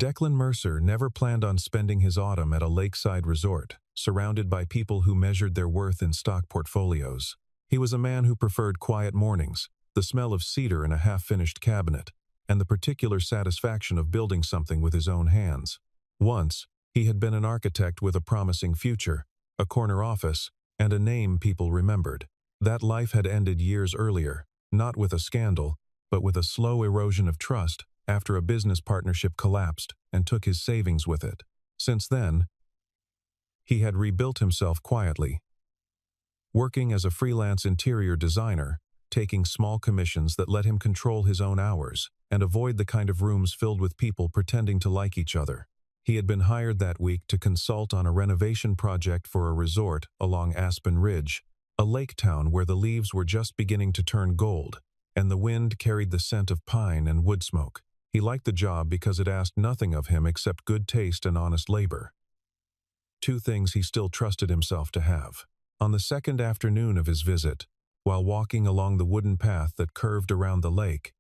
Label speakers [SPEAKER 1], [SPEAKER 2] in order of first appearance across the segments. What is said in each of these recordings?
[SPEAKER 1] Declan Mercer never planned on spending his autumn at a lakeside resort, surrounded by people who measured their worth in stock portfolios. He was a man who preferred quiet mornings, the smell of cedar in a half-finished cabinet, and the particular satisfaction of building something with his own hands. Once, he had been an architect with a promising future, a corner office, and a name people remembered. That life had ended years earlier, not with a scandal, but with a slow erosion of trust after a business partnership collapsed and took his savings with it. Since then, he had rebuilt himself quietly, working as a freelance interior designer, taking small commissions that let him control his own hours and avoid the kind of rooms filled with people pretending to like each other. He had been hired that week to consult on a renovation project for a resort along Aspen Ridge, a lake town where the leaves were just beginning to turn gold, and the wind carried the scent of pine and wood smoke. He liked the job because it asked nothing of him except good taste and honest labor. Two things he still trusted himself to have. On the second afternoon of his visit, while walking along the wooden path that curved around the lake,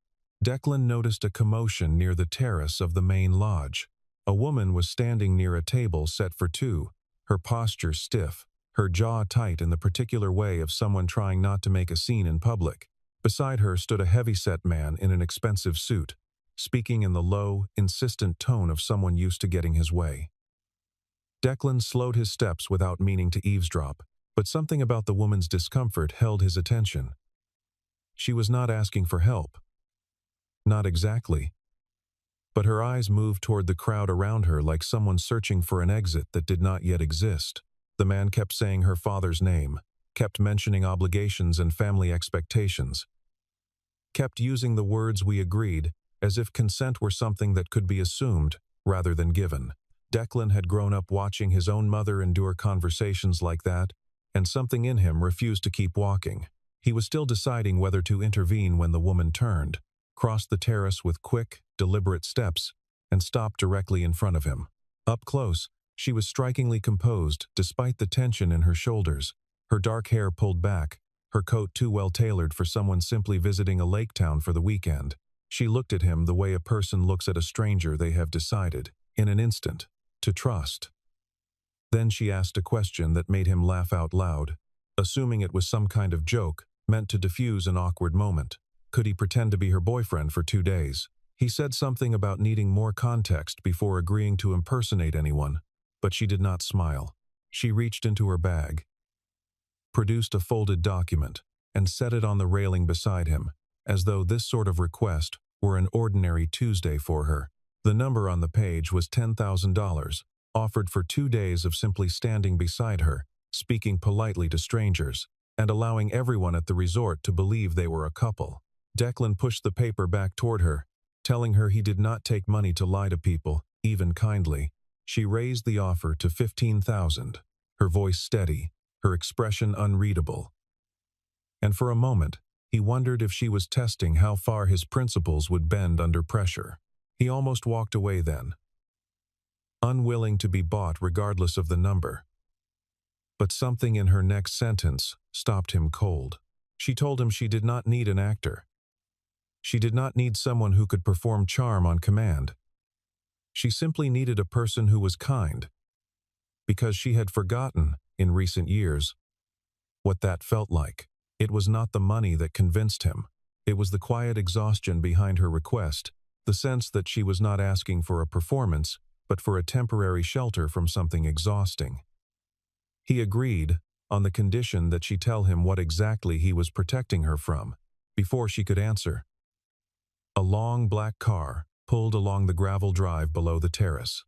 [SPEAKER 1] Declan noticed a commotion near the terrace of the main lodge. A woman was standing near a table set for two, her posture stiff, her jaw tight in the particular way of someone trying not to make a scene in public. Beside her stood a heavy-set man in an expensive suit, speaking in the low, insistent tone of someone used to getting his way. Declan slowed his steps without meaning to eavesdrop, but something about the woman's discomfort held his attention. She was not asking for help. Not exactly. But her eyes moved toward the crowd around her like someone searching for an exit that did not yet exist. The man kept saying her father's name, kept mentioning obligations and family expectations, kept using the words "we agreed," as if consent were something that could be assumed rather than given. Declan had grown up watching his own mother endure conversations like that, and something in him refused to keep walking. He was still deciding whether to intervene when the woman turned, crossed the terrace with quick, deliberate steps, and stopped directly in front of him. Up close, she was strikingly composed despite the tension in her shoulders, her dark hair pulled back, her coat too well tailored for someone simply visiting a lake town for the weekend. She looked at him the way a person looks at a stranger they have decided, in an instant, to trust. Then she asked a question that made him laugh out loud, assuming it was some kind of joke meant to diffuse an awkward moment. Could he pretend to be her boyfriend for 2 days? He said something about needing more context before agreeing to impersonate anyone, but she did not smile. She reached into her bag, produced a folded document, and set it on the railing beside him, as though this sort of request were an ordinary Tuesday for her. The number on the page was $10,000, offered for 2 days of simply standing beside her, speaking politely to strangers, and allowing everyone at the resort to believe they were a couple. Declan pushed the paper back toward her, telling her he did not take money to lie to people, even kindly. She raised the offer to $15,000, her voice steady, her expression unreadable. And for a moment, he wondered if she was testing how far his principles would bend under pressure. He almost walked away then, unwilling to be bought regardless of the number. But something in her next sentence stopped him cold. She told him she did not need an actor. She did not need someone who could perform charm on command. She simply needed a person who was kind, because she had forgotten, in recent years, what that felt like. It was not the money that convinced him. It was the quiet exhaustion behind her request, the sense that she was not asking for a performance, but for a temporary shelter from something exhausting. He agreed, on the condition that she tell him what exactly he was protecting her from. Before she could answer, a long black car pulled along the gravel drive below the terrace,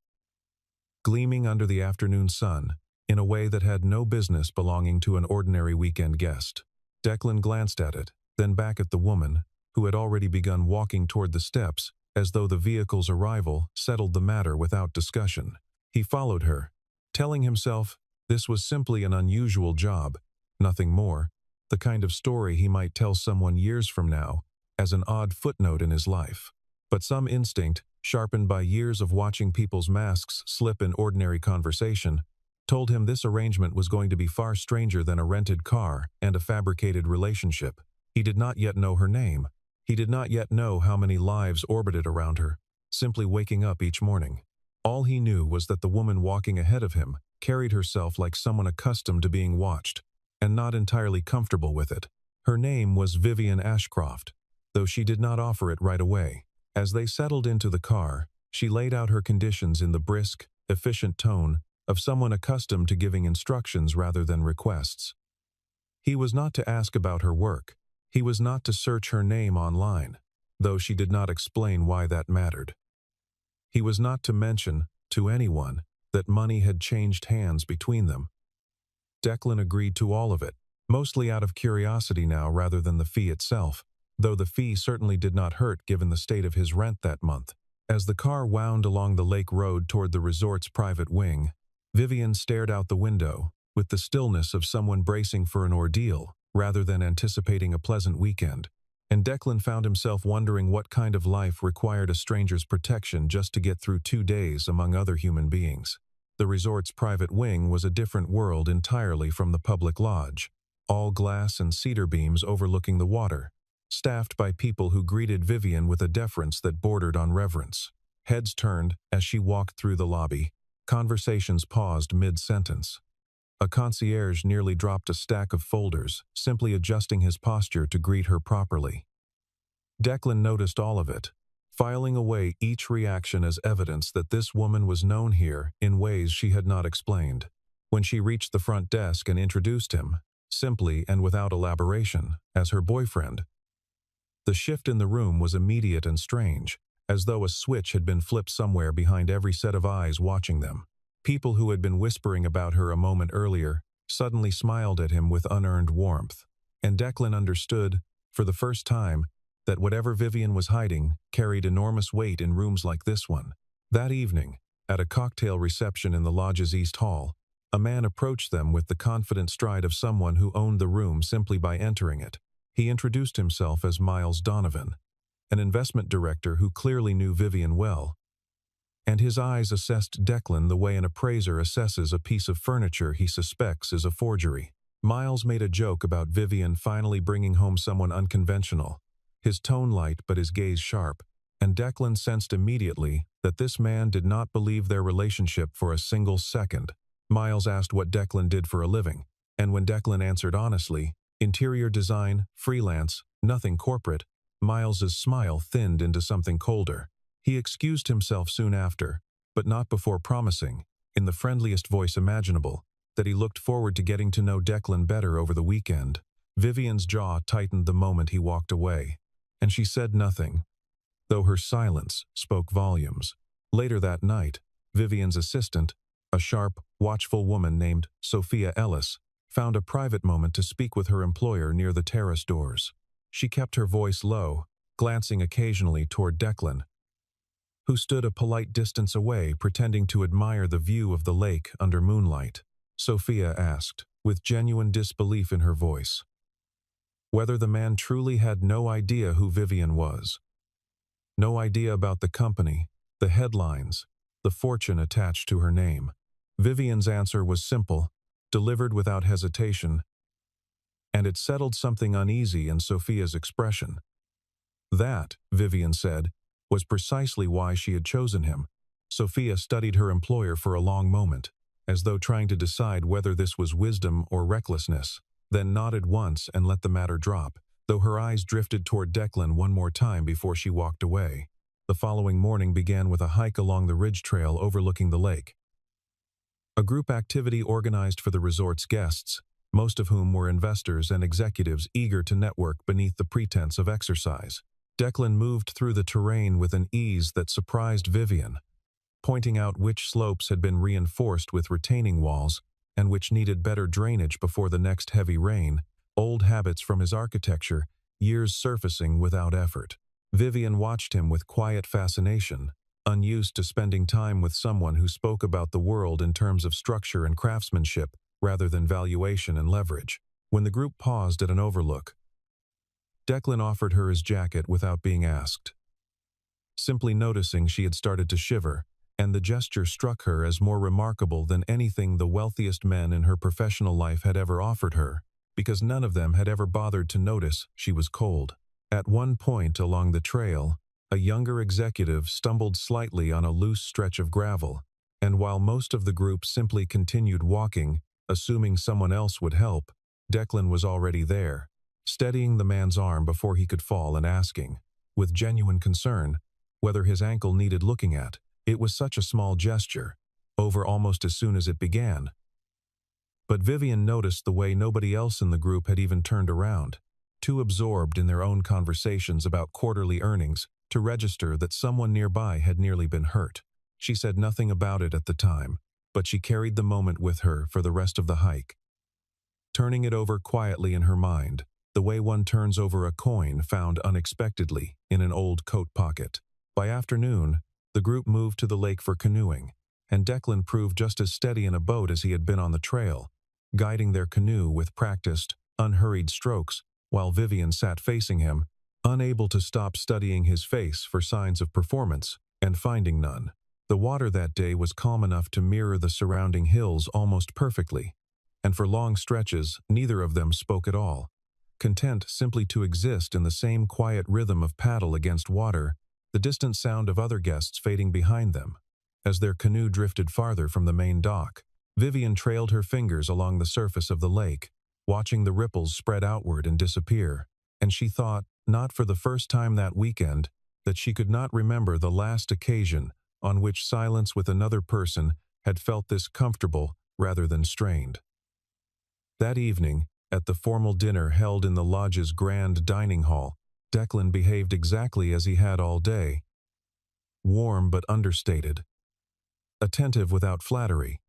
[SPEAKER 1] gleaming under the afternoon sun in a way that had no business belonging to an ordinary weekend guest. Declan glanced at it, then back at the woman, who had already begun walking toward the steps, as though the vehicle's arrival settled the matter without discussion. He followed her, telling himself this was simply an unusual job, nothing more, the kind of story he might tell someone years from now, as an odd footnote in his life. But some instinct, sharpened by years of watching people's masks slip in ordinary conversation, told him this arrangement was going to be far stranger than a rented car and a fabricated relationship. He did not yet know her name. He did not yet know how many lives orbited around her. simply waking up each morning. All he knew was that the woman walking ahead of him carried herself like someone accustomed to being watched, and not entirely comfortable with it. Her name was Vivian Ashcroft, though she did not offer it right away. As they settled into the car, she laid out her conditions in the brisk, efficient tone of someone accustomed to giving instructions rather than requests. He was not to ask about her work. He was not to search her name online, though she did not explain why that mattered. He was not to mention, to anyone, that money had changed hands between them. Declan agreed to all of it, mostly out of curiosity now rather than the fee itself, though the fee certainly did not hurt given the state of his rent that month. As the car wound along the lake road toward the resort's private wing, Vivian stared out the window, with the stillness of someone bracing for an ordeal, rather than anticipating a pleasant weekend. And Declan found himself wondering what kind of life required a stranger's protection just to get through 2 days among other human beings. The resort's private wing was a different world entirely from the public lodge, all glass and cedar beams overlooking the water, staffed by people who greeted Vivian with a deference that bordered on reverence. Heads turned as she walked through the lobby. Conversations paused mid-sentence. A concierge nearly dropped a stack of folders, simply adjusting his posture to greet her properly. Declan noticed all of it, filing away each reaction as evidence that this woman was known here in ways she had not explained. When she reached the front desk and introduced him, simply and without elaboration, as her boyfriend, the shift in the room was immediate and strange, as though a switch had been flipped somewhere behind every set of eyes watching them. People who had been whispering about her a moment earlier suddenly smiled at him with unearned warmth, and Declan understood, for the first time, that whatever Vivian was hiding carried enormous weight in rooms like this one. That evening, at a cocktail reception in the lodge's East Hall, a man approached them with the confident stride of someone who owned the room simply by entering it. He introduced himself as Miles Donovan, an investment director who clearly knew Vivian well, and his eyes assessed Declan the way an appraiser assesses a piece of furniture he suspects is a forgery. Miles made a joke about Vivian finally bringing home someone unconventional, his tone light but his gaze sharp, and Declan sensed immediately that this man did not believe their relationship for a single second. Miles asked what Declan did for a living, and when Declan answered honestly, interior design, freelance, nothing corporate, Miles's smile thinned into something colder. He excused himself soon after, but not before promising, in the friendliest voice imaginable, that he looked forward to getting to know Declan better over the weekend. Vivian's jaw tightened the moment he walked away, and she said nothing, though her silence spoke volumes. Later that night, Vivian's assistant, a sharp, watchful woman named Sophia Ellis, found a private moment to speak with her employer near the terrace doors. She kept her voice low, glancing occasionally toward Declan, who stood a polite distance away pretending to admire the view of the lake under moonlight. Sophia asked, with genuine disbelief in her voice, whether the man truly had no idea who Vivian was. No idea about the company, the headlines, the fortune attached to her name. Vivian's answer was simple, delivered without hesitation, and it settled something uneasy in Sophia's expression. That, Vivian said, was precisely why she had chosen him. Sophia studied her employer for a long moment, as though trying to decide whether this was wisdom or recklessness, then nodded once and let the matter drop, though her eyes drifted toward Declan one more time before she walked away. The following morning began with a hike along the ridge trail overlooking the lake, a group activity organized for the resort's guests, most of whom were investors and executives eager to network beneath the pretense of exercise. Declan moved through the terrain with an ease that surprised Vivian, pointing out which slopes had been reinforced with retaining walls and which needed better drainage before the next heavy rain, old habits from his architecture, years surfacing without effort. Vivian watched him with quiet fascination, unused to spending time with someone who spoke about the world in terms of structure and craftsmanship rather than valuation and leverage. When the group paused at an overlook, Declan offered her his jacket without being asked, simply noticing she had started to shiver, and the gesture struck her as more remarkable than anything the wealthiest men in her professional life had ever offered her, because none of them had ever bothered to notice she was cold. At one point along the trail, a younger executive stumbled slightly on a loose stretch of gravel, and while most of the group simply continued walking, assuming someone else would help, Declan was already there, steadying the man's arm before he could fall and asking, with genuine concern, whether his ankle needed looking at. It was such a small gesture, over almost as soon as it began. But Vivian noticed the way nobody else in the group had even turned around, too absorbed in their own conversations about quarterly earnings to register that someone nearby had nearly been hurt. She said nothing about it at the time, but she carried the moment with her for the rest of the hike, turning it over quietly in her mind, the way one turns over a coin found unexpectedly in an old coat pocket. By afternoon, the group moved to the lake for canoeing, and Declan proved just as steady in a boat as he had been on the trail, guiding their canoe with practiced, unhurried strokes, while Vivian sat facing him, unable to stop studying his face for signs of performance, and finding none. The water that day was calm enough to mirror the surrounding hills almost perfectly, and for long stretches neither of them spoke at all, content simply to exist in the same quiet rhythm of paddle against water, the distant sound of other guests fading behind them. As their canoe drifted farther from the main dock, Vivian trailed her fingers along the surface of the lake, watching the ripples spread outward and disappear, and she thought, not for the first time that weekend, that she could not remember the last occasion on which silence with another person had felt this comfortable rather than strained. That evening, at the formal dinner held in the lodge's grand dining hall, Declan behaved exactly as he had all day. Warm but understated. Attentive without flattery.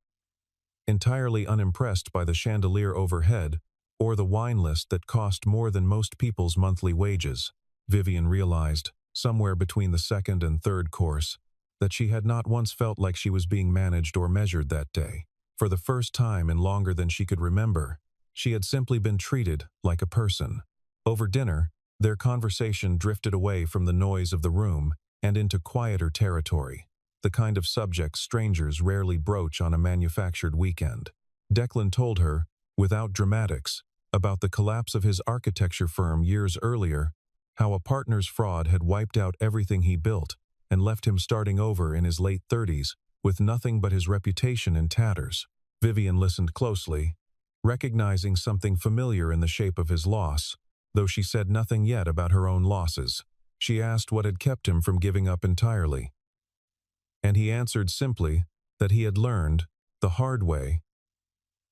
[SPEAKER 1] Entirely unimpressed by the chandelier overhead, or the wine list that cost more than most people's monthly wages, Vivian realized, somewhere between the second and third course, that she had not once felt like she was being managed or measured that day. For the first time in longer than she could remember, she had simply been treated like a person. Over dinner, their conversation drifted away from the noise of the room and into quieter territory, the kind of subjects strangers rarely broach on a manufactured weekend. Declan told her, without dramatics, about the collapse of his architecture firm years earlier, how a partner's fraud had wiped out everything he built and left him starting over in his late 30s with nothing but his reputation in tatters. Vivian listened closely, recognizing something familiar in the shape of his loss, though she said nothing yet about her own losses. She asked what had kept him from giving up entirely. And he answered simply that he had learned, the hard way,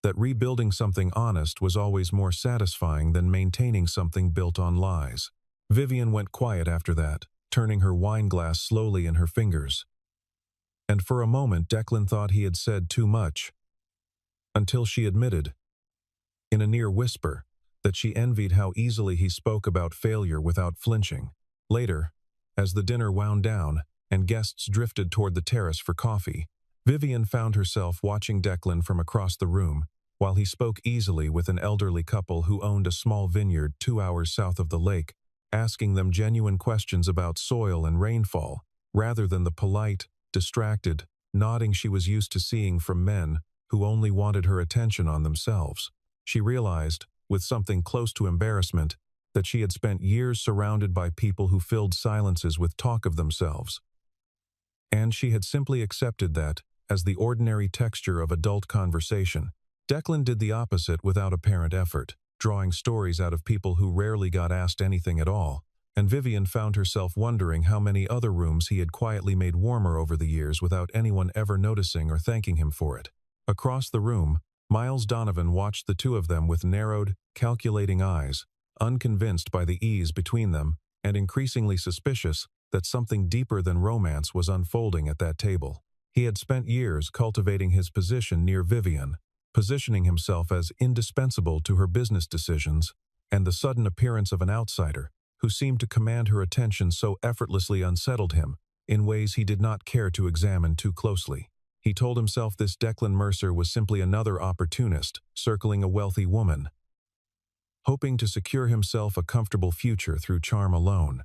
[SPEAKER 1] that rebuilding something honest was always more satisfying than maintaining something built on lies. Vivian went quiet after that, turning her wine glass slowly in her fingers. And for a moment Declan thought he had said too much, until she admitted, in a near whisper, that she envied how easily he spoke about failure without flinching. Later, as the dinner wound down and guests drifted toward the terrace for coffee, Vivian found herself watching Declan from across the room, while he spoke easily with an elderly couple who owned a small vineyard 2 hours south of the lake, asking them genuine questions about soil and rainfall, rather than the polite, distracted, nodding she was used to seeing from men who only wanted her attention on themselves. She realized, with something close to embarrassment, that she had spent years surrounded by people who filled silences with talk of themselves. And she had simply accepted that, as the ordinary texture of adult conversation. Declan did the opposite without apparent effort, drawing stories out of people who rarely got asked anything at all, and Vivian found herself wondering how many other rooms he had quietly made warmer over the years without anyone ever noticing or thanking him for it. Across the room, Miles Donovan watched the two of them with narrowed, calculating eyes, unconvinced by the ease between them, and increasingly suspicious that something deeper than romance was unfolding at that table. He had spent years cultivating his position near Vivian, positioning himself as indispensable to her business decisions, and the sudden appearance of an outsider, who seemed to command her attention so effortlessly unsettled him, in ways he did not care to examine too closely. He told himself this Declan Mercer was simply another opportunist, circling a wealthy woman, hoping to secure himself a comfortable future through charm alone.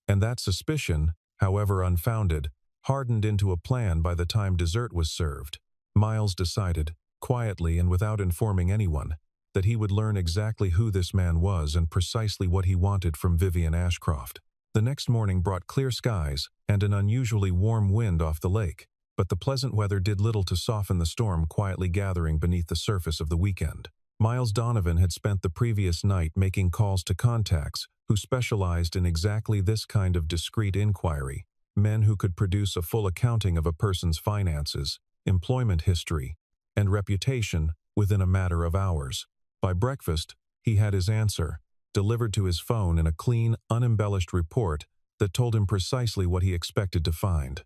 [SPEAKER 1] And that suspicion, however unfounded, hardened into a plan by the time dessert was served. Miles decided, quietly and without informing anyone, that he would learn exactly who this man was and precisely what he wanted from Vivian Ashcroft. The next morning brought clear skies and an unusually warm wind off the lake, but the pleasant weather did little to soften the storm quietly gathering beneath the surface of the weekend. Miles Donovan had spent the previous night making calls to contacts who specialized in exactly this kind of discreet inquiry, men who could produce a full accounting of a person's finances, employment history, and reputation within a matter of hours. By breakfast, he had his answer, delivered to his phone in a clean, unembellished report that told him precisely what he expected to find.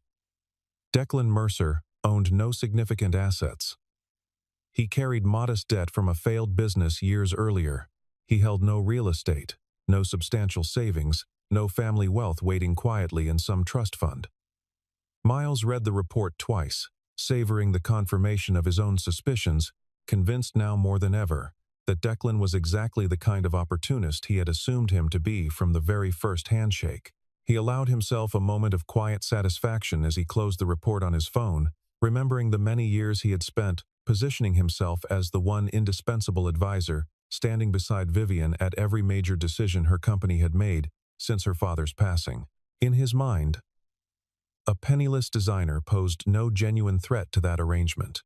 [SPEAKER 1] Declan Mercer owned no significant assets. He carried modest debt from a failed business years earlier. He held no real estate, no substantial savings, no family wealth waiting quietly in some trust fund. Miles read the report twice, savoring the confirmation of his own suspicions, convinced now more than ever that Declan was exactly the kind of opportunist he had assumed him to be from the very first handshake. He allowed himself a moment of quiet satisfaction as he closed the report on his phone, remembering the many years he had spent positioning himself as the one indispensable advisor, standing beside Vivian at every major decision her company had made since her father's passing. In his mind, a penniless designer posed no genuine threat to that arrangement,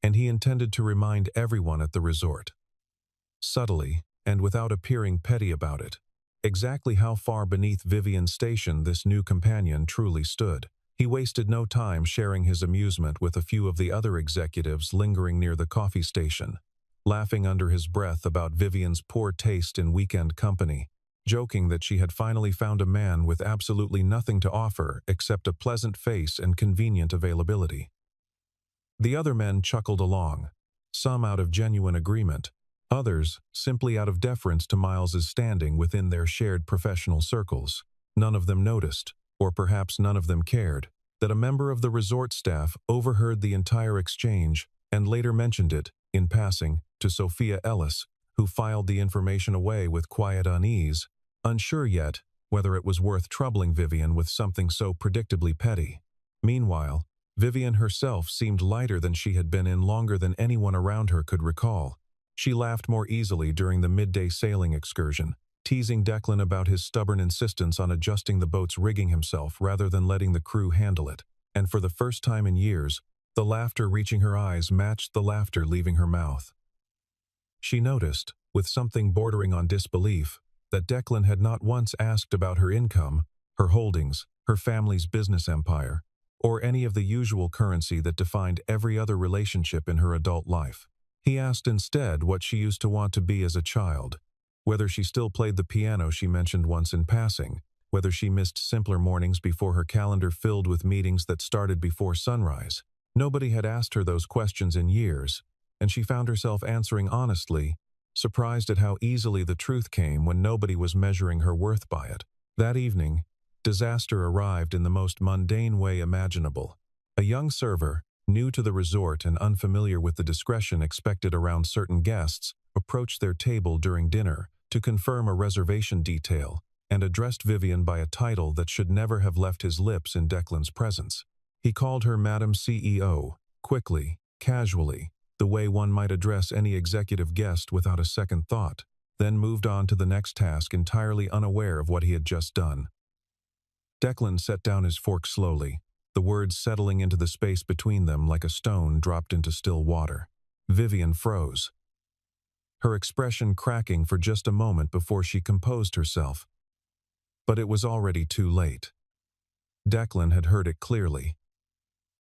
[SPEAKER 1] and he intended to remind everyone at the resort, subtly and without appearing petty about it, exactly how far beneath Vivian's station this new companion truly stood. He wasted no time sharing his amusement with a few of the other executives lingering near the coffee station, laughing under his breath about Vivian's poor taste in weekend company, joking that she had finally found a man with absolutely nothing to offer except a pleasant face and convenient availability. The other men chuckled along, some out of genuine agreement, others simply out of deference to Miles's standing within their shared professional circles. None of them noticed, or perhaps none of them cared, that a member of the resort staff overheard the entire exchange and later mentioned it, in passing, to Sophia Ellis, who filed the information away with quiet unease, unsure yet whether it was worth troubling Vivian with something so predictably petty. Meanwhile, Vivian herself seemed lighter than she had been in longer than anyone around her could recall. She laughed more easily during the midday sailing excursion, teasing Declan about his stubborn insistence on adjusting the boat's rigging himself rather than letting the crew handle it, and for the first time in years, the laughter reaching her eyes matched the laughter leaving her mouth. She noticed, with something bordering on disbelief, that Declan had not once asked about her income, her holdings, her family's business empire, or any of the usual currency that defined every other relationship in her adult life. He asked instead what she used to want to be as a child, whether she still played the piano she mentioned once in passing, whether she missed simpler mornings before her calendar filled with meetings that started before sunrise. Nobody had asked her those questions in years, and she found herself answering honestly, surprised at how easily the truth came when nobody was measuring her worth by it. That evening, disaster arrived in the most mundane way imaginable. A young server, new to the resort and unfamiliar with the discretion expected around certain guests, approached their table during dinner to confirm a reservation detail and addressed Vivian by a title that should never have left his lips in Declan's presence. He called her Madam CEO, quickly, casually, the way one might address any executive guest without a second thought, then moved on to the next task entirely unaware of what he had just done. Declan set down his fork slowly, the words settling into the space between them like a stone dropped into still water. Vivian froze, her expression cracking for just a moment before she composed herself. But it was already too late. Declan had heard it clearly,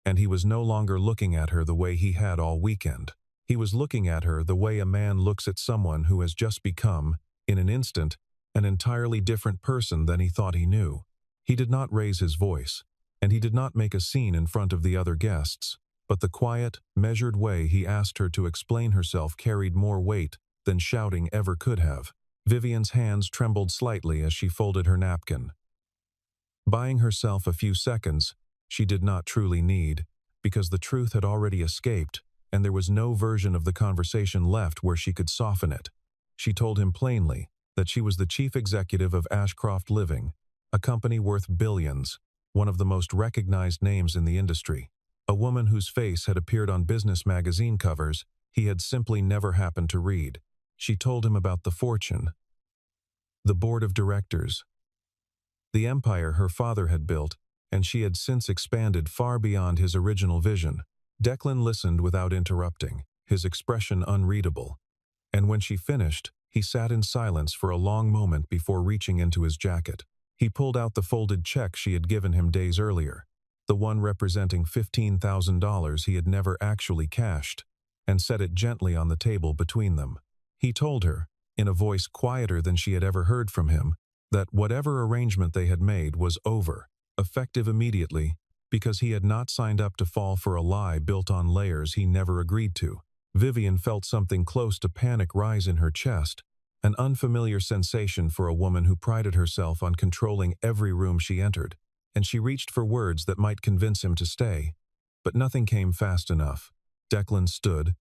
[SPEAKER 1] and he was no longer looking at her the way he had all weekend. He was looking at her the way a man looks at someone who has just become, in an instant, an entirely different person than he thought he knew. He did not raise his voice, and he did not make a scene in front of the other guests, but the quiet, measured way he asked her to explain herself carried more weight than shouting ever could have. Vivian's hands trembled slightly as she folded her napkin. Buying herself a few seconds, she did not truly need, because the truth had already escaped, and there was no version of the conversation left where she could soften it. She told him plainly that she was the chief executive of Ashcroft Living, a company worth billions, one of the most recognized names in the industry, a woman whose face had appeared on business magazine covers he had simply never happened to read. She told him about the fortune, the board of directors, the empire her father had built, and she had since expanded far beyond his original vision. Declan listened without interrupting, his expression unreadable. And when she finished, he sat in silence for a long moment before reaching into his jacket. He pulled out the folded check she had given him days earlier, the one representing $15,000 he had never actually cashed, and set it gently on the table between them. He told her, in a voice quieter than she had ever heard from him, that whatever arrangement they had made was over, effective immediately, because he had not signed up to fall for a lie built on layers he never agreed to. Vivian felt something close to panic rise in her chest, an unfamiliar sensation for a woman who prided herself on controlling every room she entered, and she reached for words that might convince him to stay. But nothing came fast enough. Declan stood,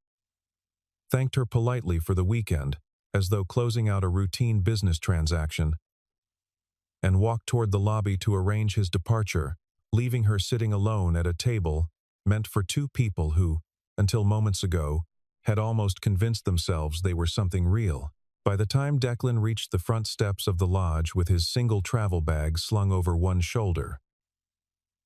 [SPEAKER 1] thanked her politely for the weekend, as though closing out a routine business transaction, and walked toward the lobby to arrange his departure, leaving her sitting alone at a table meant for two people who, until moments ago, had almost convinced themselves they were something real. By the time Declan reached the front steps of the lodge with his single travel bag slung over one shoulder,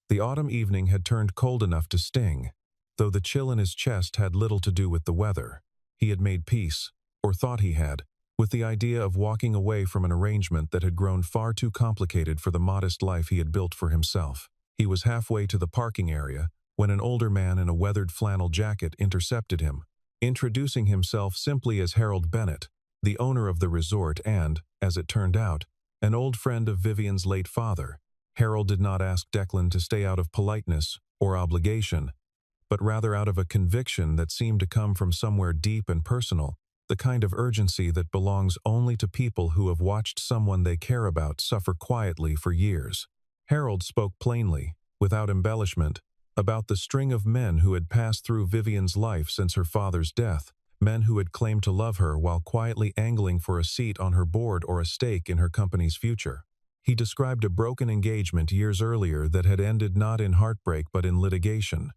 [SPEAKER 1] the autumn evening had turned cold enough to sting, though the chill in his chest had little to do with the weather. He had made peace, or thought he had, with the idea of walking away from an arrangement that had grown far too complicated for the modest life he had built for himself. He was halfway to the parking area when an older man in a weathered flannel jacket intercepted him, introducing himself simply as Harold Bennett, the owner of the resort and, as it turned out, an old friend of Vivian's late father. Harold did not ask Declan to stay out of politeness or obligation, but rather out of a conviction that seemed to come from somewhere deep and personal, the kind of urgency that belongs only to people who have watched someone they care about suffer quietly for years. Harold spoke plainly, without embellishment, about the string of men who had passed through Vivian's life since her father's death, men who had claimed to love her while quietly angling for a seat on her board or a stake in her company's future. He described a broken engagement years earlier that had ended not in heartbreak but in litigation.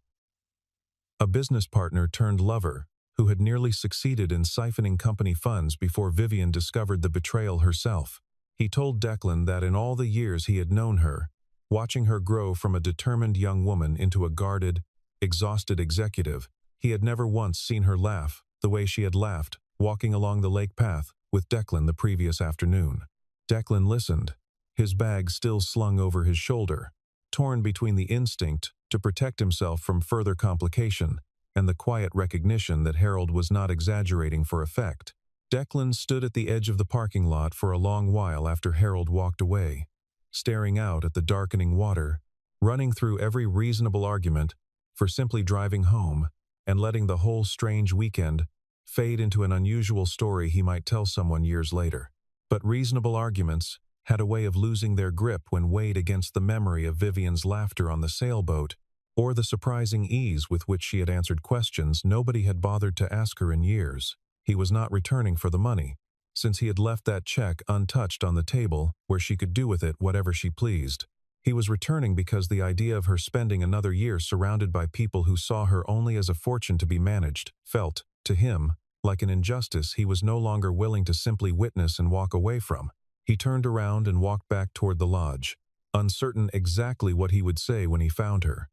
[SPEAKER 1] A business partner turned lover, who had nearly succeeded in siphoning company funds before Vivian discovered the betrayal herself. He told Declan that in all the years he had known her, watching her grow from a determined young woman into a guarded, exhausted executive, he had never once seen her laugh the way she had laughed walking along the lake path with Declan the previous afternoon. Declan listened, his bag still slung over his shoulder, torn between the instinct to protect himself from further complication and the quiet recognition that Harold was not exaggerating for effect. Declan stood at the edge of the parking lot for a long while after Harold walked away, staring out at the darkening water, running through every reasonable argument for simply driving home and letting the whole strange weekend fade into an unusual story he might tell someone years later. But reasonable arguments had a way of losing their grip when weighed against the memory of Vivian's laughter on the sailboat, or the surprising ease with which she had answered questions nobody had bothered to ask her in years. He was not returning for the money, since he had left that check untouched on the table where she could do with it whatever she pleased. He was returning because the idea of her spending another year surrounded by people who saw her only as a fortune to be managed felt, to him, like an injustice he was no longer willing to simply witness and walk away from. He turned around and walked back toward the lodge, uncertain exactly what he would say when he found her,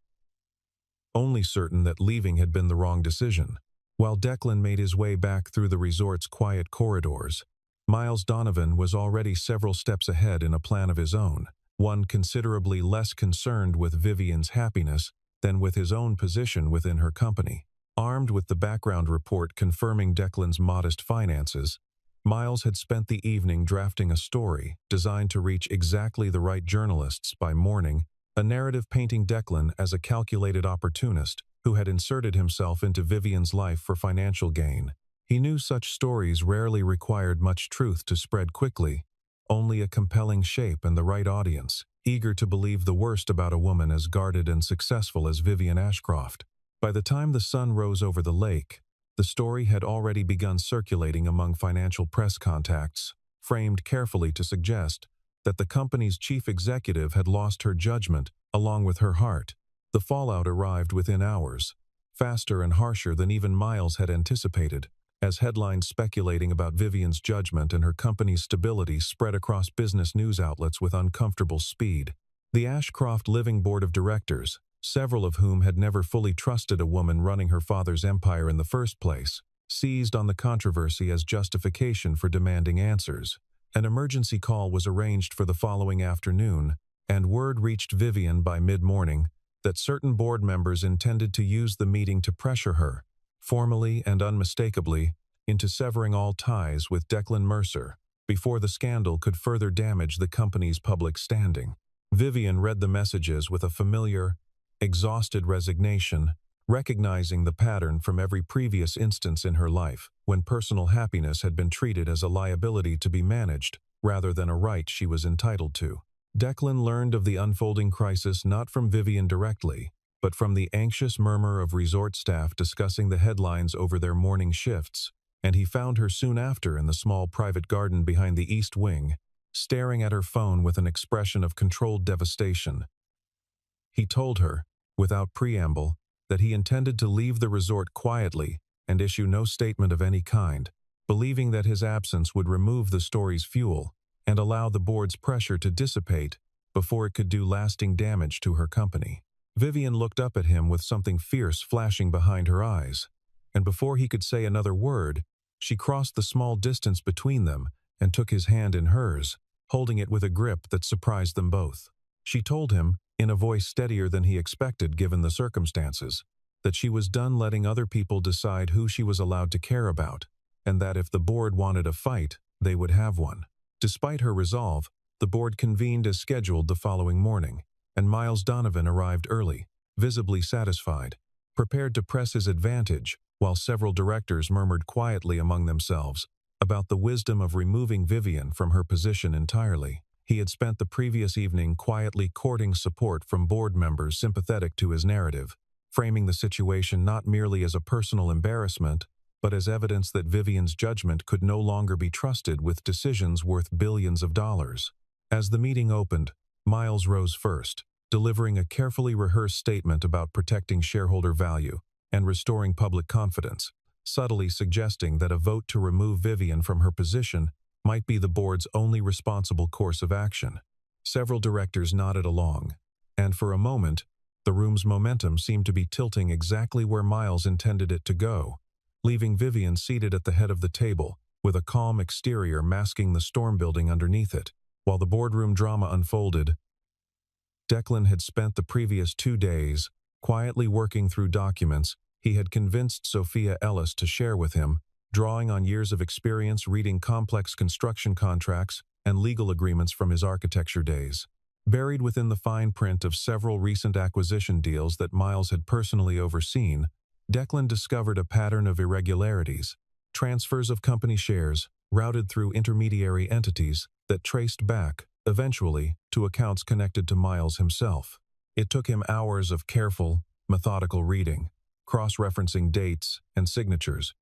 [SPEAKER 1] only certain that leaving had been the wrong decision. While Declan made his way back through the resort's quiet corridors, Miles Donovan was already several steps ahead in a plan of his own, one considerably less concerned with Vivian's happiness than with his own position within her company. Armed with the background report confirming Declan's modest finances, Miles had spent the evening drafting a story designed to reach exactly the right journalists by morning, a narrative painting Declan as a calculated opportunist who had inserted himself into Vivian's life for financial gain. He knew such stories rarely required much truth to spread quickly, only a compelling shape and the right audience, eager to believe the worst about a woman as guarded and successful as Vivian Ashcroft. By the time the sun rose over the lake, the story had already begun circulating among financial press contacts, framed carefully to suggest that the company's chief executive had lost her judgment along with her heart. The fallout arrived within hours, faster and harsher than even Miles had anticipated. as headlines speculating about Vivian's judgment and her company's stability spread across business news outlets with uncomfortable speed. The Ashcroft Living Board of Directors, several of whom had never fully trusted a woman running her father's empire in the first place, seized on the controversy as justification for demanding answers. An emergency call was arranged for the following afternoon, and word reached Vivian by mid-morning that certain board members intended to use the meeting to pressure her, formally and unmistakably, into severing all ties with Declan Mercer before the scandal could further damage the company's public standing. Vivian read the messages with a familiar, exhausted resignation, recognizing the pattern from every previous instance in her life when personal happiness had been treated as a liability to be managed rather than a right she was entitled to. Declan learned of the unfolding crisis not from Vivian directly, but from the anxious murmur of resort staff discussing the headlines over their morning shifts, and he found her soon after in the small private garden behind the East Wing, staring at her phone with an expression of controlled devastation. He told her, without preamble, that he intended to leave the resort quietly and issue no statement of any kind, believing that his absence would remove the story's fuel and allow the board's pressure to dissipate before it could do lasting damage to her company. Vivian looked up at him with something fierce flashing behind her eyes, and before he could say another word, she crossed the small distance between them and took his hand in hers, holding it with a grip that surprised them both. She told him, in a voice steadier than he expected given the circumstances, that she was done letting other people decide who she was allowed to care about, and that if the board wanted a fight, they would have one. Despite her resolve, the board convened as scheduled the following morning, and Miles Donovan arrived early, visibly satisfied, prepared to press his advantage, while several directors murmured quietly among themselves about the wisdom of removing Vivian from her position entirely. He had spent the previous evening quietly courting support from board members sympathetic to his narrative, framing the situation not merely as a personal embarrassment, but as evidence that Vivian's judgment could no longer be trusted with decisions worth billions of dollars. As the meeting opened, Miles rose first, delivering a carefully rehearsed statement about protecting shareholder value and restoring public confidence, subtly suggesting that a vote to remove Vivian from her position might be the board's only responsible course of action. Several directors nodded along, and for a moment, the room's momentum seemed to be tilting exactly where Miles intended it to go, leaving Vivian seated at the head of the table, with a calm exterior masking the storm building underneath it. While the boardroom drama unfolded, Declan had spent the previous 2 days quietly working through documents he had convinced Sophia Ellis to share with him, drawing on years of experience reading complex construction contracts and legal agreements from his architecture days. Buried within the fine print of several recent acquisition deals that Miles had personally overseen, Declan discovered a pattern of irregularities, transfers of company shares, routed through intermediary entities that traced back, eventually, to accounts connected to Miles himself. It took him hours of careful, methodical reading, cross-referencing dates and signatures,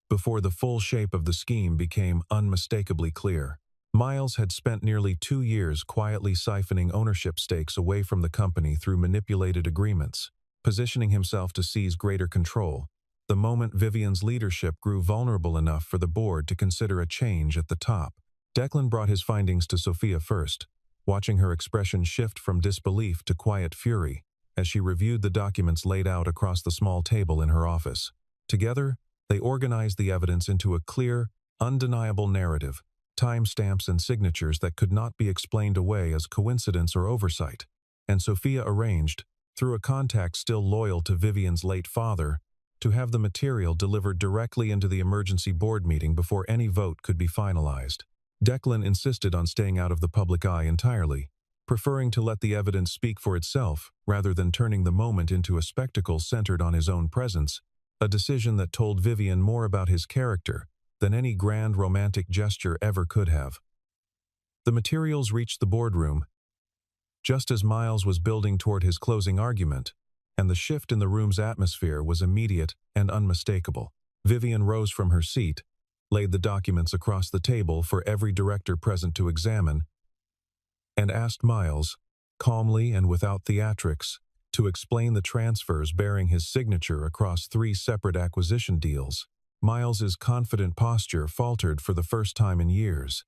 [SPEAKER 1] before the full shape of the scheme became unmistakably clear. Miles had spent nearly 2 years quietly siphoning ownership stakes away from the company through manipulated agreements, positioning himself to seize greater control, the moment Vivian's leadership grew vulnerable enough for the board to consider a change at the top. Declan brought his findings to Sophia first, watching her expression shift from disbelief to quiet fury as she reviewed the documents laid out across the small table in her office. Together, they organized the evidence into a clear, undeniable narrative, timestamps and signatures that could not be explained away as coincidence or oversight, and Sophia arranged, through a contact still loyal to Vivian's late father, to have the material delivered directly into the emergency board meeting before any vote could be finalized. Declan insisted on staying out of the public eye entirely, preferring to let the evidence speak for itself rather than turning the moment into a spectacle centered on his own presence, a decision that told Vivian more about his character than any grand romantic gesture ever could have. The materials reached the boardroom just as Miles was building toward his closing argument, and the shift in the room's atmosphere was immediate and unmistakable. Vivian rose from her seat, laid the documents across the table for every director present to examine, and asked Miles, calmly and without theatrics, to explain the transfers bearing his signature across 3 separate acquisition deals. Miles's confident posture faltered for the first time in years,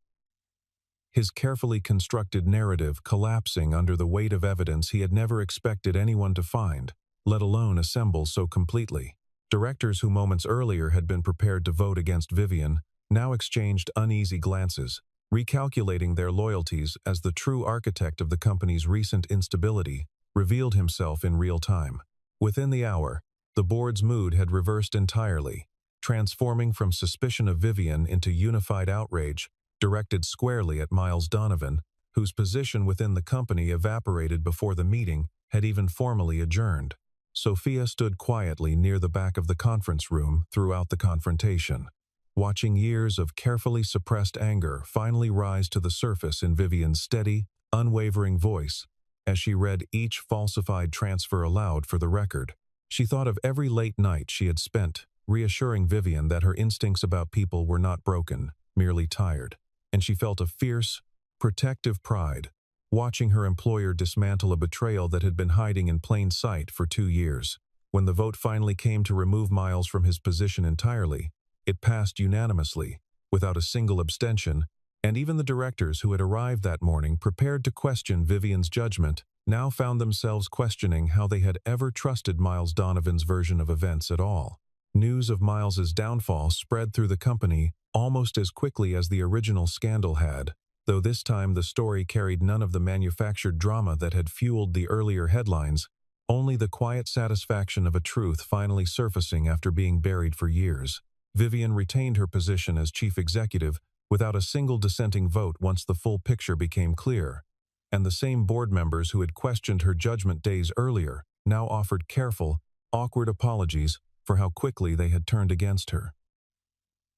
[SPEAKER 1] his carefully constructed narrative collapsing under the weight of evidence he had never expected anyone to find, let alone assemble so completely. Directors who moments earlier had been prepared to vote against Vivian now exchanged uneasy glances, recalculating their loyalties as the true architect of the company's recent instability revealed himself in real time. Within the hour, the board's mood had reversed entirely, transforming from suspicion of Vivian into unified outrage, directed squarely at Miles Donovan, whose position within the company evaporated before the meeting had even formally adjourned. Sophia stood quietly near the back of the conference room throughout the confrontation, watching years of carefully suppressed anger finally rise to the surface in Vivian's steady, unwavering voice as she read each falsified transfer aloud for the record. She thought of every late night she had spent, reassuring Vivian that her instincts about people were not broken, merely tired, and she felt a fierce, protective pride, watching her employer dismantle a betrayal that had been hiding in plain sight for 2 years. When the vote finally came to remove Miles from his position entirely, it passed unanimously, without a single abstention, and even the directors who had arrived that morning prepared to question Vivian's judgment now found themselves questioning how they had ever trusted Miles Donovan's version of events at all. News of Miles's downfall spread through the company almost as quickly as the original scandal had, though this time the story carried none of the manufactured drama that had fueled the earlier headlines, only the quiet satisfaction of a truth finally surfacing after being buried for years. Vivian retained her position as chief executive without a single dissenting vote once the full picture became clear, and the same board members who had questioned her judgment days earlier now offered careful, awkward apologies for how quickly they had turned against her.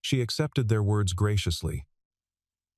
[SPEAKER 1] She accepted their words graciously,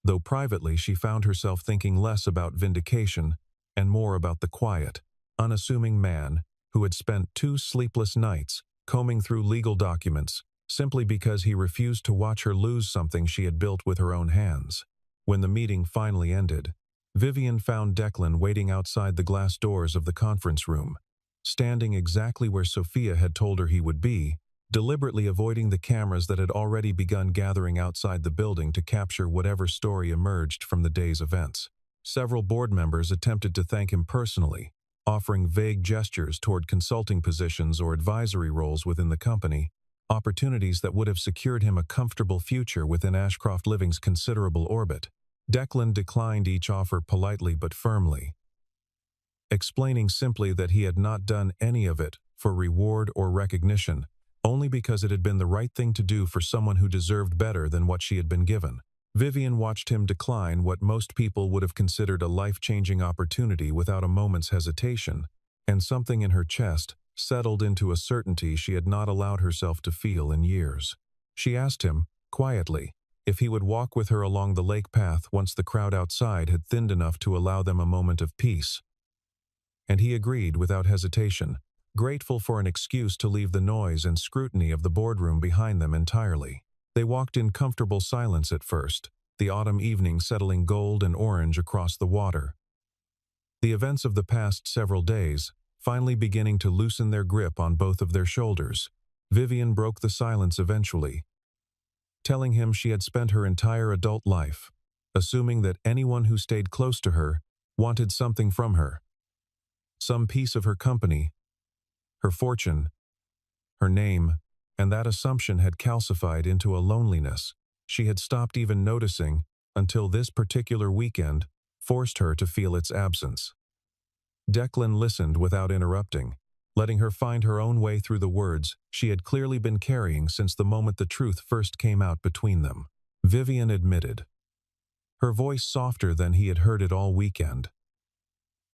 [SPEAKER 1] though privately she found herself thinking less about vindication and more about the quiet, unassuming man who had spent 2 sleepless nights combing through legal documents simply because he refused to watch her lose something she had built with her own hands. When the meeting finally ended, Vivian found Declan waiting outside the glass doors of the conference room, standing exactly where Sophia had told her he would be, deliberately avoiding the cameras that had already begun gathering outside the building to capture whatever story emerged from the day's events. Several board members attempted to thank him personally, offering vague gestures toward consulting positions or advisory roles within the company, opportunities that would have secured him a comfortable future within Ashcroft Living's considerable orbit. Declan declined each offer politely but firmly, explaining simply that he had not done any of it for reward or recognition, only because it had been the right thing to do for someone who deserved better than what she had been given. Vivian watched him decline what most people would have considered a life-changing opportunity without a moment's hesitation, and something in her chest settled into a certainty she had not allowed herself to feel in years. She asked him, quietly, if he would walk with her along the lake path once the crowd outside had thinned enough to allow them a moment of peace. And he agreed without hesitation, grateful for an excuse to leave the noise and scrutiny of the boardroom behind them entirely. They walked in comfortable silence at first, the autumn evening settling gold and orange across the water. The events of the past several days finally beginning to loosen their grip on both of their shoulders. Vivian broke the silence eventually, telling him she had spent her entire adult life assuming that anyone who stayed close to her wanted something from her. Some piece of her company, her fortune, her name, and that assumption had calcified into a loneliness she had stopped even noticing until this particular weekend forced her to feel its absence. Declan listened without interrupting, letting her find her own way through the words she had clearly been carrying since the moment the truth first came out between them. Vivian admitted, her voice softer than he had heard it all weekend,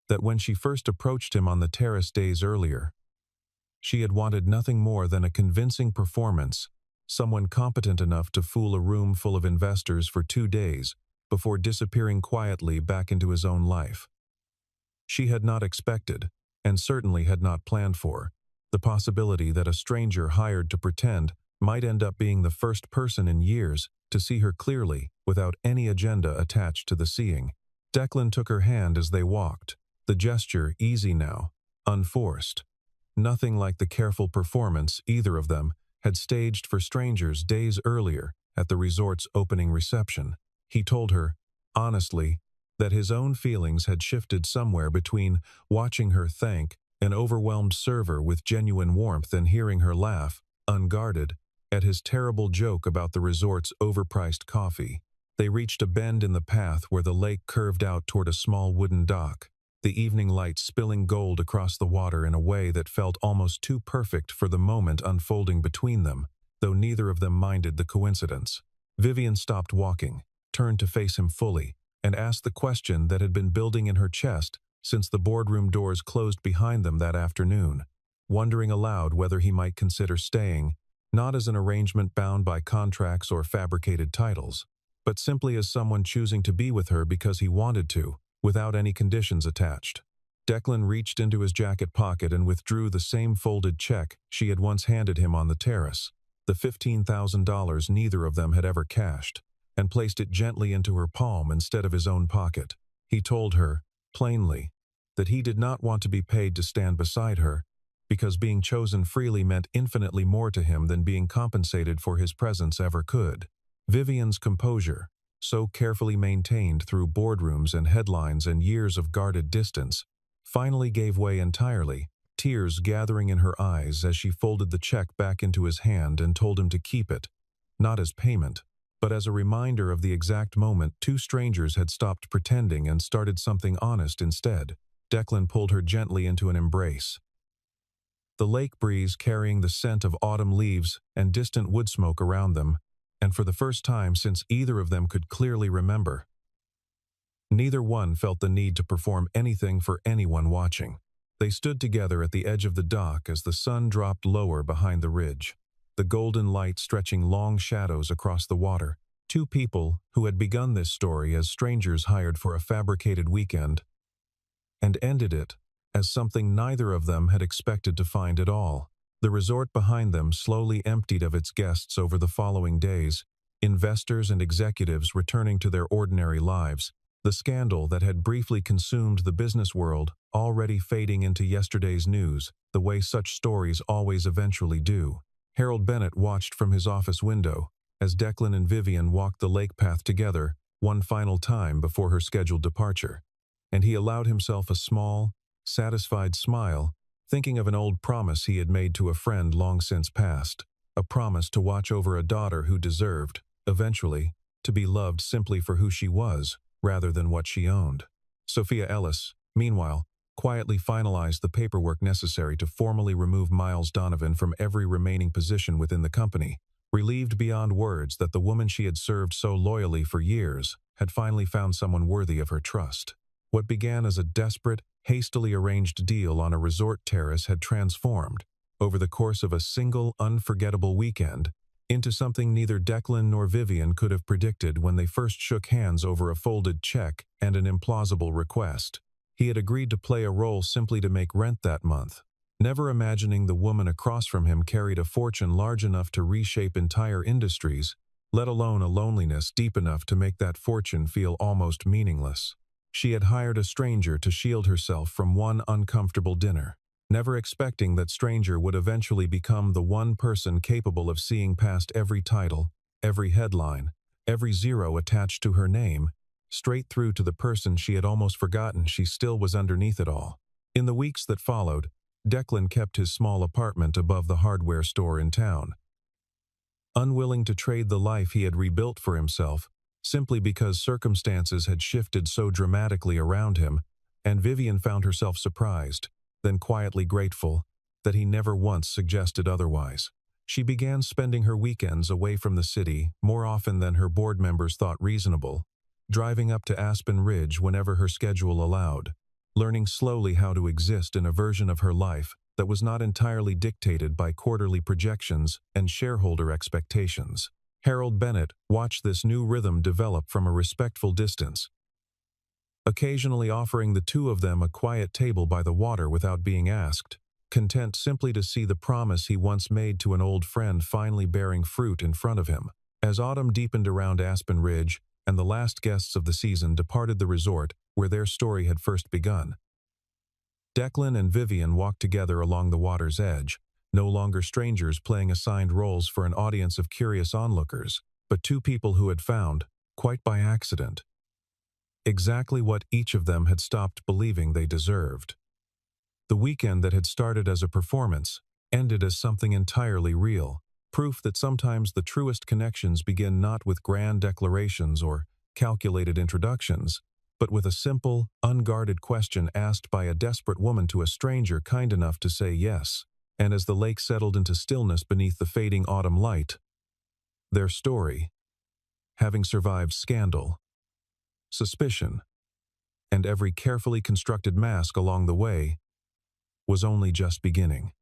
[SPEAKER 1] that when she first approached him on the terrace days earlier, she had wanted nothing more than a convincing performance, someone competent enough to fool a room full of investors for 2 days before disappearing quietly back into his own life. She had not expected, and certainly had not planned for, the possibility that a stranger hired to pretend might end up being the first person in years to see her clearly without any agenda attached to the seeing. Declan took her hand as they walked, the gesture easy now, unforced. Nothing like the careful performance either of them had staged for strangers days earlier at the resort's opening reception. He told her, honestly, that his own feelings had shifted somewhere between watching her thank an overwhelmed server with genuine warmth and hearing her laugh, unguarded, at his terrible joke about the resort's overpriced coffee. They reached a bend in the path where the lake curved out toward a small wooden dock, the evening light spilling gold across the water in a way that felt almost too perfect for the moment unfolding between them, though neither of them minded the coincidence. Vivian stopped walking, turned to face him fully, and asked the question that had been building in her chest since the boardroom doors closed behind them that afternoon, wondering aloud whether he might consider staying, not as an arrangement bound by contracts or fabricated titles, but simply as someone choosing to be with her because he wanted to, without any conditions attached. Declan reached into his jacket pocket and withdrew the same folded check she had once handed him on the terrace, the $15,000 neither of them had ever cashed, and placed it gently into her palm instead of his own pocket. He told her, plainly, that he did not want to be paid to stand beside her, because being chosen freely meant infinitely more to him than being compensated for his presence ever could. Vivian's composure, so carefully maintained through boardrooms and headlines and years of guarded distance, finally gave way entirely, tears gathering in her eyes as she folded the check back into his hand and told him to keep it, not as payment, but as a reminder of the exact moment two strangers had stopped pretending and started something honest instead. Declan pulled her gently into an embrace, the lake breeze carrying the scent of autumn leaves and distant wood smoke around them, and for the first time since either of them could clearly remember, neither one felt the need to perform anything for anyone watching. They stood together at the edge of the dock as the sun dropped lower behind the ridge, the golden light stretching long shadows across the water. Two people who had begun this story as strangers hired for a fabricated weekend and ended it as something neither of them had expected to find at all. The resort behind them slowly emptied of its guests over the following days, investors and executives returning to their ordinary lives, the scandal that had briefly consumed the business world already fading into yesterday's news, the way such stories always eventually do. Harold Bennett watched from his office window as Declan and Vivian walked the lake path together one final time before her scheduled departure, and he allowed himself a small, satisfied smile, thinking of an old promise he had made to a friend long since passed, a promise to watch over a daughter who deserved, eventually, to be loved simply for who she was, rather than what she owned. Sophia Ellis, meanwhile, quietly finalized the paperwork necessary to formally remove Miles Donovan from every remaining position within the company, relieved beyond words that the woman she had served so loyally for years had finally found someone worthy of her trust. What began as a desperate, hastily arranged deal on a resort terrace had transformed, over the course of a single unforgettable weekend, into something neither Declan nor Vivian could have predicted when they first shook hands over a folded check and an implausible request. He had agreed to play a role simply to make rent that month, never imagining the woman across from him carried a fortune large enough to reshape entire industries, let alone a loneliness deep enough to make that fortune feel almost meaningless. She had hired a stranger to shield herself from one uncomfortable dinner, never expecting that stranger would eventually become the one person capable of seeing past every title, every headline, every zero attached to her name, straight through to the person she had almost forgotten she still was underneath it all. In the weeks that followed, Declan kept his small apartment above the hardware store in town, unwilling to trade the life he had rebuilt for himself, simply because circumstances had shifted so dramatically around him, and Vivian found herself surprised, then quietly grateful, that he never once suggested otherwise. She began spending her weekends away from the city more often than her board members thought reasonable, driving up to Aspen Ridge whenever her schedule allowed, learning slowly how to exist in a version of her life that was not entirely dictated by quarterly projections and shareholder expectations. Harold Bennett watched this new rhythm develop from a respectful distance, occasionally offering the two of them a quiet table by the water without being asked, content simply to see the promise he once made to an old friend finally bearing fruit in front of him. As autumn deepened around Aspen Ridge and the last guests of the season departed the resort where their story had first begun, Declan and Vivian walked together along the water's edge, no longer strangers playing assigned roles for an audience of curious onlookers, but two people who had found, quite by accident, exactly what each of them had stopped believing they deserved. The weekend that had started as a performance ended as something entirely real, proof that sometimes the truest connections begin not with grand declarations or calculated introductions, but with a simple, unguarded question asked by a desperate woman to a stranger kind enough to say yes. And as the lake settled into stillness beneath the fading autumn light, their story, having survived scandal, suspicion, and every carefully constructed mask along the way, was only just beginning.